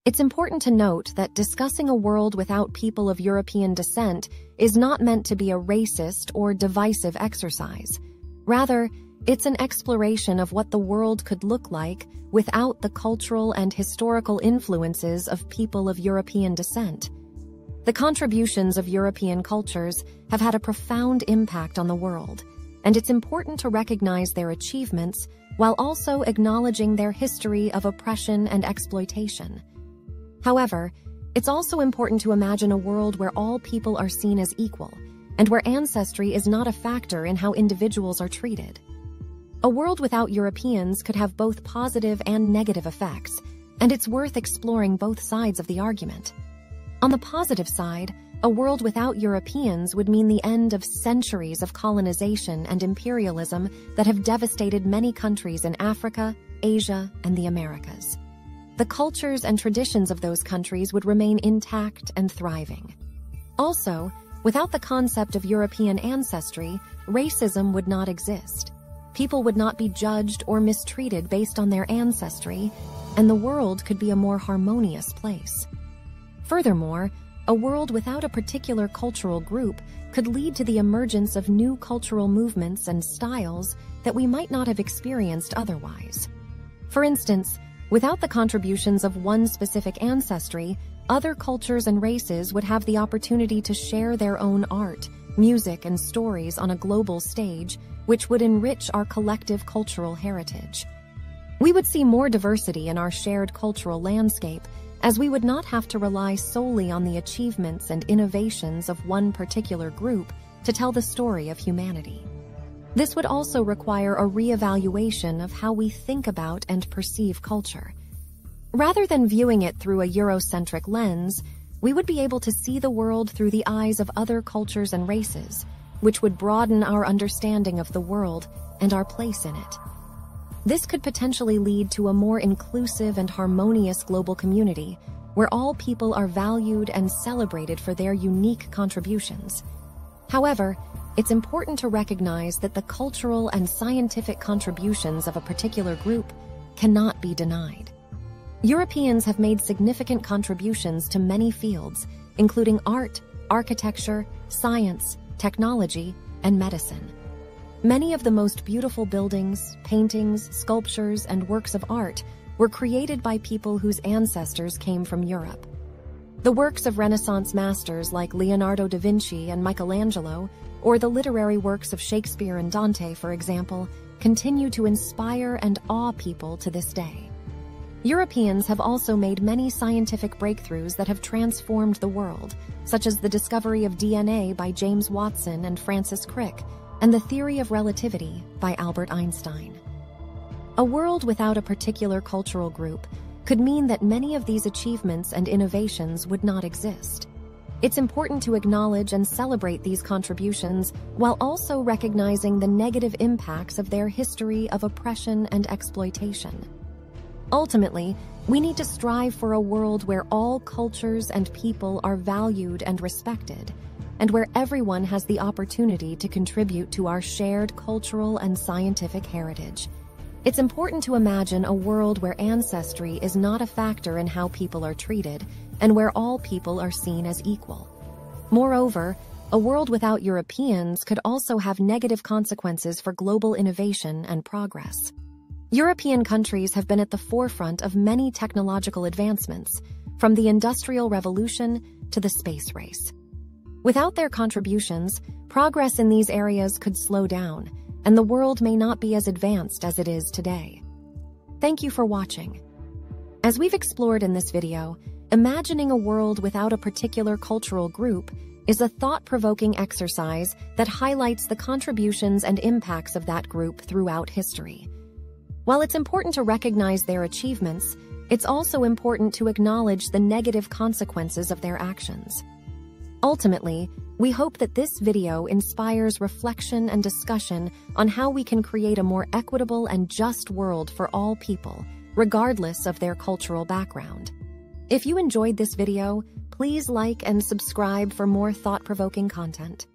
It's important to note that discussing a world without people of European descent is not meant to be a racist or divisive exercise. Rather, it's an exploration of what the world could look like without the cultural and historical influences of people of European descent. The contributions of European cultures have had a profound impact on the world, and it's important to recognize their achievements while also acknowledging their history of oppression and exploitation. However, it's also important to imagine a world where all people are seen as equal, and where ancestry is not a factor in how individuals are treated. A world without Europeans could have both positive and negative effects, and it's worth exploring both sides of the argument. On the positive side, a world without Europeans would mean the end of centuries of colonization and imperialism that have devastated many countries in Africa, Asia, and the Americas. The cultures and traditions of those countries would remain intact and thriving. Also, without the concept of European ancestry, racism would not exist. People would not be judged or mistreated based on their ancestry, and the world could be a more harmonious place. Furthermore, a world without a particular cultural group could lead to the emergence of new cultural movements and styles that we might not have experienced otherwise. For instance, without the contributions of one specific ancestry, other cultures and races would have the opportunity to share their own art, music, and stories on a global stage, which would enrich our collective cultural heritage. We would see more diversity in our shared cultural landscape, as we would not have to rely solely on the achievements and innovations of one particular group to tell the story of humanity. This would also require a reevaluation of how we think about and perceive culture. Rather than viewing it through a Eurocentric lens, we would be able to see the world through the eyes of other cultures and races, which would broaden our understanding of the world and our place in it. This could potentially lead to a more inclusive and harmonious global community, where all people are valued and celebrated for their unique contributions. However, it's important to recognize that the cultural and scientific contributions of a particular group cannot be denied. Europeans have made significant contributions to many fields, including art, architecture, science, technology, and medicine. Many of the most beautiful buildings, paintings, sculptures, and works of art were created by people whose ancestors came from Europe. The works of Renaissance masters like Leonardo da Vinci and Michelangelo, or the literary works of Shakespeare and Dante, for example, continue to inspire and awe people to this day. Europeans have also made many scientific breakthroughs that have transformed the world, such as the discovery of DNA by James Watson and Francis Crick, and the theory of relativity by Albert Einstein. A world without a particular cultural group could mean that many of these achievements and innovations would not exist. It's important to acknowledge and celebrate these contributions while also recognizing the negative impacts of their history of oppression and exploitation. Ultimately, we need to strive for a world where all cultures and people are valued and respected, and where everyone has the opportunity to contribute to our shared cultural and scientific heritage. It's important to imagine a world where ancestry is not a factor in how people are treated, and where all people are seen as equal. Moreover, a world without Europeans could also have negative consequences for global innovation and progress. European countries have been at the forefront of many technological advancements, from the Industrial Revolution to the space race. Without their contributions, progress in these areas could slow down, and the world may not be as advanced as it is today. Thank you for watching. As we've explored in this video, imagining a world without a particular cultural group is a thought-provoking exercise that highlights the contributions and impacts of that group throughout history. While it's important to recognize their achievements, it's also important to acknowledge the negative consequences of their actions. Ultimately, we hope that this video inspires reflection and discussion on how we can create a more equitable and just world for all people, regardless of their cultural background. If you enjoyed this video, please like and subscribe for more thought-provoking content.